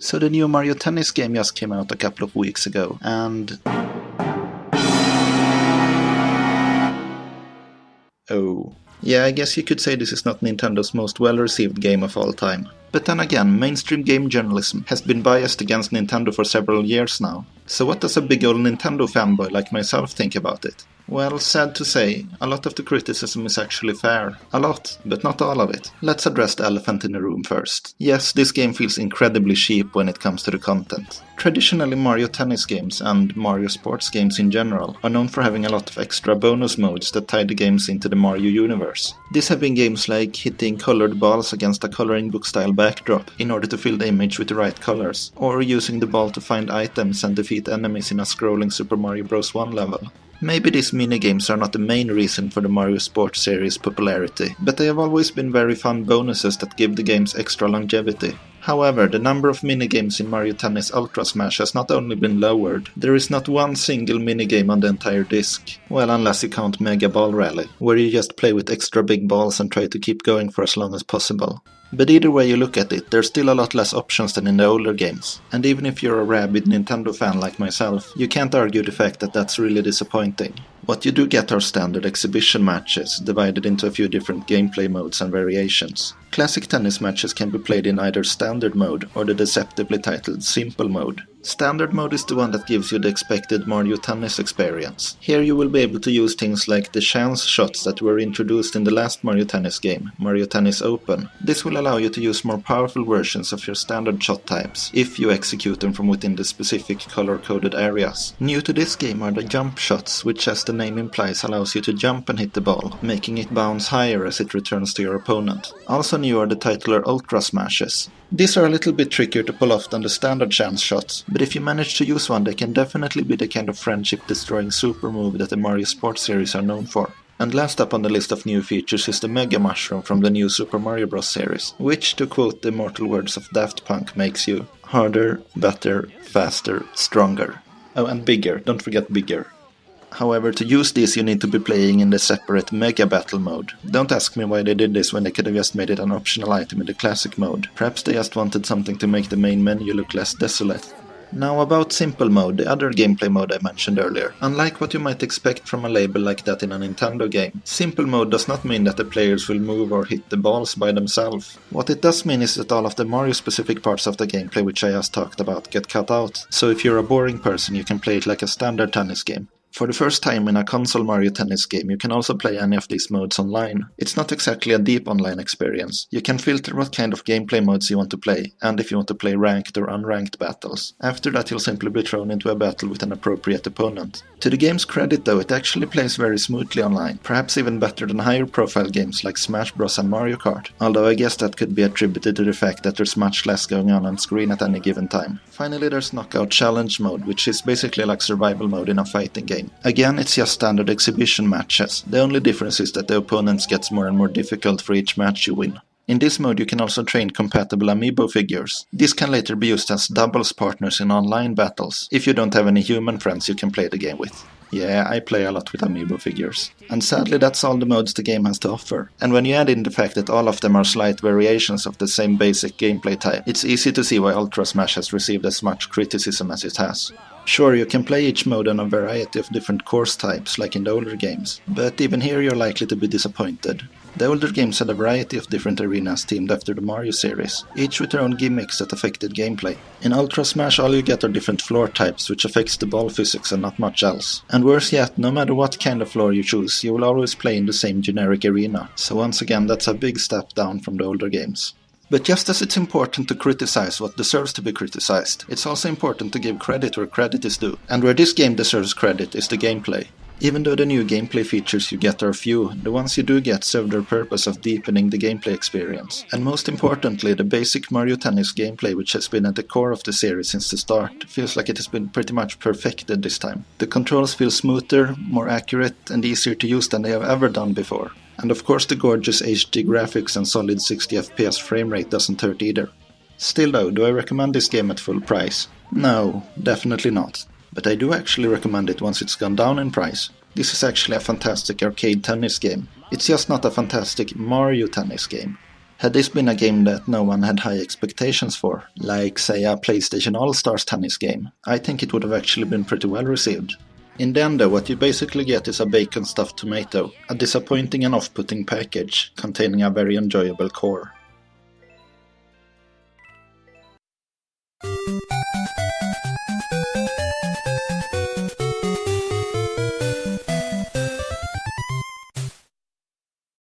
So the new Mario Tennis game just came out a couple of weeks ago, and... oh. Yeah, I guess you could say this is not Nintendo's most well-received game of all time. But then again, mainstream game journalism has been biased against Nintendo for several years now. So what does a big old Nintendo fanboy like myself think about it? Well, sad to say, a lot of the criticism is actually fair. A lot, but not all of it. Let's address the elephant in the room first. Yes, this game feels incredibly cheap when it comes to the content. Traditionally, Mario Tennis games, and Mario sports games in general, are known for having a lot of extra bonus modes that tie the games into the Mario universe. These have been games like hitting colored balls against a coloring book style backdrop in order to fill the image with the right colors, or using the ball to find items and defeat enemies in a scrolling Super Mario Bros. 1 level. Maybe these minigames are not the main reason for the Mario Sports series' popularity, but they have always been very fun bonuses that give the games extra longevity. However, the number of minigames in Mario Tennis Ultra Smash has not only been lowered, there is not one single minigame on the entire disc. Well, unless you count Mega Ball Rally, where you just play with extra big balls and try to keep going for as long as possible. But either way you look at it, there's still a lot less options than in the older games. And even if you're a rabid Nintendo fan like myself, you can't argue the fact that that's really disappointing. What you do get are standard exhibition matches, divided into a few different gameplay modes and variations. Classic tennis matches can be played in either standard mode or the deceptively titled simple mode. Standard mode is the one that gives you the expected Mario Tennis experience. Here you will be able to use things like the chance shots that were introduced in the last Mario Tennis game, Mario Tennis Open. This will allow you to use more powerful versions of your standard shot types, if you execute them from within the specific color-coded areas. New to this game are the jump shots, which as the name implies allows you to jump and hit the ball, making it bounce higher as it returns to your opponent. Also new are the titular Ultra Smashes. These are a little bit trickier to pull off than the standard chance shots, but if you manage to use one they can definitely be the kind of friendship-destroying super move that the Mario Sports series are known for. And last up on the list of new features is the Mega Mushroom from the new Super Mario Bros. Series, which, to quote the immortal words of Daft Punk, makes you harder, better, faster, stronger. Oh, and bigger, don't forget bigger. However, to use these you need to be playing in the separate Mega Battle mode. Don't ask me why they did this when they could have just made it an optional item in the classic mode. Perhaps they just wanted something to make the main menu look less desolate. Now about Simple Mode, the other gameplay mode I mentioned earlier. Unlike what you might expect from a label like that in a Nintendo game, Simple Mode does not mean that the players will move or hit the balls by themselves. What it does mean is that all of the Mario-specific parts of the gameplay which I just talked about get cut out, so if you're a boring person you can play it like a standard tennis game. For the first time in a console Mario Tennis game, you can also play any of these modes online. It's not exactly a deep online experience. You can filter what kind of gameplay modes you want to play, and if you want to play ranked or unranked battles. After that you'll simply be thrown into a battle with an appropriate opponent. To the game's credit though, it actually plays very smoothly online, perhaps even better than higher profile games like Smash Bros and Mario Kart, although I guess that could be attributed to the fact that there's much less going on screen at any given time. Finally there's Knockout Challenge mode, which is basically like survival mode in a fighting game. Again, it's just standard exhibition matches. The only difference is that the opponents gets more and more difficult for each match you win. In this mode you can also train compatible amiibo figures. These can later be used as doubles partners in online battles, if you don't have any human friends you can play the game with. Yeah, I play a lot with amiibo figures. And sadly that's all the modes the game has to offer. And when you add in the fact that all of them are slight variations of the same basic gameplay type, it's easy to see why Ultra Smash has received as much criticism as it has. Sure, you can play each mode on a variety of different course types, like in the older games, but even here you're likely to be disappointed. The older games had a variety of different arenas themed after the Mario series, each with their own gimmicks that affected gameplay. In Ultra Smash all you get are different floor types, which affects the ball physics and not much else. And worse yet, no matter what kind of floor you choose, you will always play in the same generic arena, so once again that's a big step down from the older games. But just as it's important to criticize what deserves to be criticized, it's also important to give credit where credit is due. And where this game deserves credit is the gameplay. Even though the new gameplay features you get are few, the ones you do get serve their purpose of deepening the gameplay experience. And most importantly, the basic Mario Tennis gameplay, which has been at the core of the series since the start, feels like it has been pretty much perfected this time. The controls feel smoother, more accurate and easier to use than they have ever done before. And of course the gorgeous HD graphics and solid 60 FPS frame rate doesn't hurt either. Still though, do I recommend this game at full price? No, definitely not. But I do actually recommend it once it's gone down in price. This is actually a fantastic arcade tennis game. It's just not a fantastic Mario Tennis game. Had this been a game that no one had high expectations for, like say a PlayStation All-Stars tennis game, I think it would have actually been pretty well received. In the end though, what you basically get is a bacon stuffed tomato, a disappointing and off-putting package containing a very enjoyable core.